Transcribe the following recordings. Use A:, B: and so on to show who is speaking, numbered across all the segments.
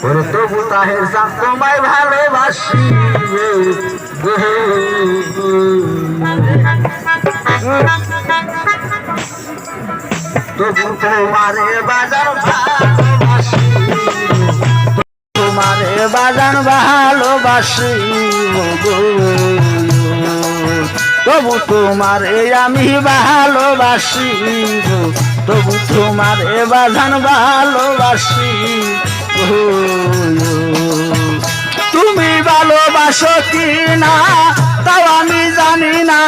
A: ওরে তবু তাহের সাথ তোমায় ভালোবাসি তবু তোমারে বাজার ভালোবাসি তোমারে বাজার ভালোবাসি তবু তোমারে আমি ভালোবাসি তবু তোমারে বাজান ভালোবাসি তুমি ভালোবাসো কি না তাও আমি জানি না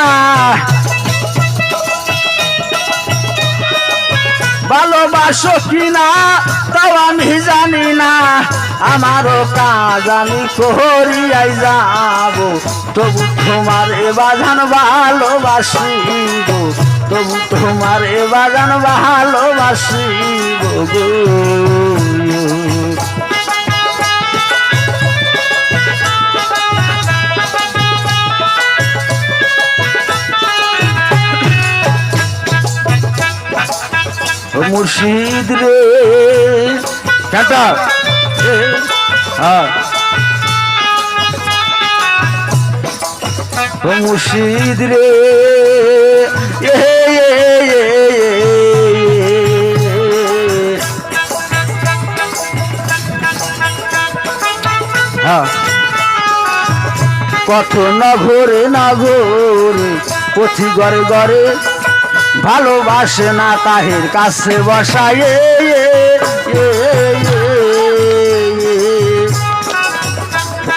A: ভালোবাসো কি না তাও আমি জানি না আমারও কাজ আমি করিয়াই যাব তবু তোমার বাজান ভালোবাসি তবু তোমার বাজান ভালোবাসি মুর্শিদ রে কাটা মুর্শিদ রে কত নগরে নগরে পথি ঘরে ঘরে ভালোবাসে না তাহের কাছে বসায়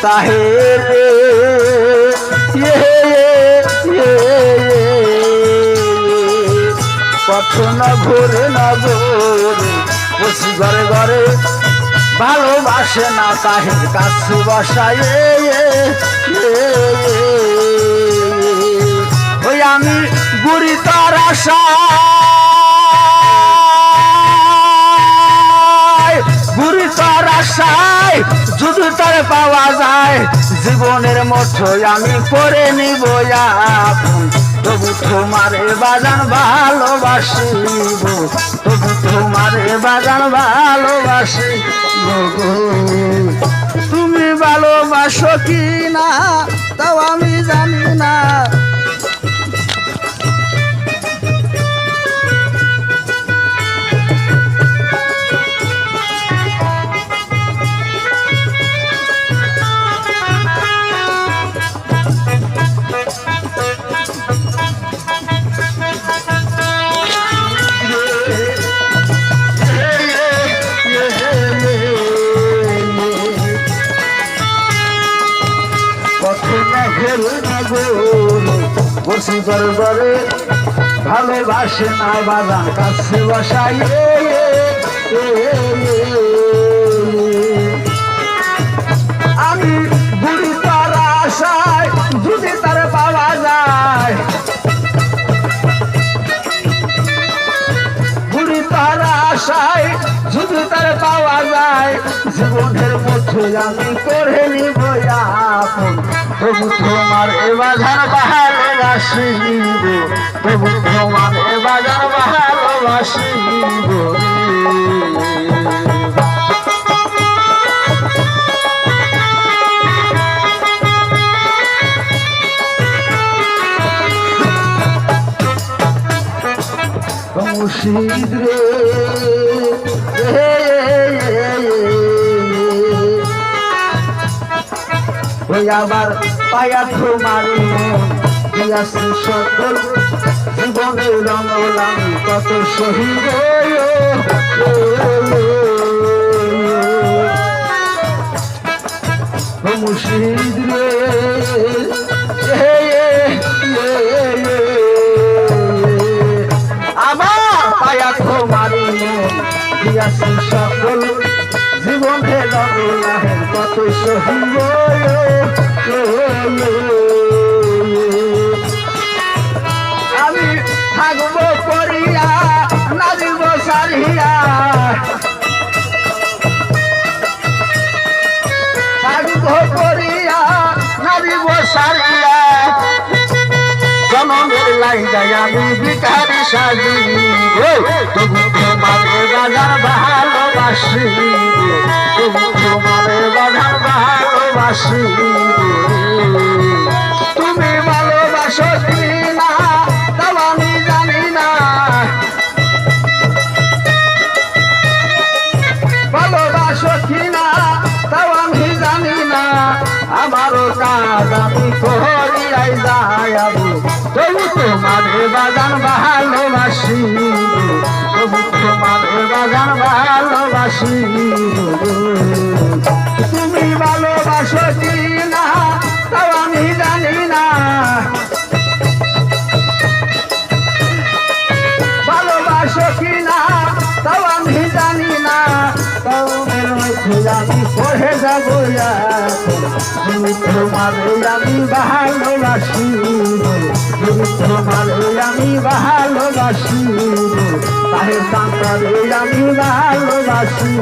A: তাহের কত নগরে নগরে পথি ঘরে ঘরে ভালোবাসে না তাহের কাছে বসায় ওই আমি গুড়ি তার আশায় গুড়ি তার আশায় যদি তার পাওয়া যায় জীবনের মতো আমি করে নিব আপন তবু তোমারে বাজান ভালোবাসিব তবু তোমারে বাজান ভালোবাসিব তুমি ভালোবাসো কি না তাও আমি জানি না বসি দরবারে ভালোবাসে না বাজান কাছে বসাই আমি বুড়ি তার আশায় যদি তার পাওয়া যায় বুড়ি তার আশায় যদি তার পাওয়া যায় জীবনের মধ্যে আমি করে নিব আপন তবু তোমার বাজার ভালোবাসিব তবু তোমার বাজার ভালোবাসিব মুর্শিদ রে ওই আবার পায়া তোমার দিয়াছি সকল জীবনের রঙলাম কত শহীদ মুর্শিদ রে আমার পায়া তোমার দিয়াছি সকল জীবনের রঙলাম কত শহীদ আমি থাকবো করিয়া নাজিব সারিয়া থাকবো করিয়া নাজিব সারিয়া জনমের লাইগায় আমি ভিখারি সাজি তবু তোমার বাজার ভালোবাসি তবু তোমার ভালোবাসি তুমি ভালোবাসো কি না তাও আমি জানি না ভালোবাসো কি না তাও আমি জানি না আমারও কাজ আমি করিয়াই যাই তবু তোমাদের বাগান ভালোবাসি তবু তোমাদের বাগান ভালোবাসি তুমি ভালোবাসো কি না তাও আমি জানি না ভালোবাসো কি না তাও আমি জানি না তাও আমি পড়ে যাবো তোমারে আমি ভালোবাসি তোমারে আমি ভালোবাসি তাহে সাঁতারে আমি ভালোবাসি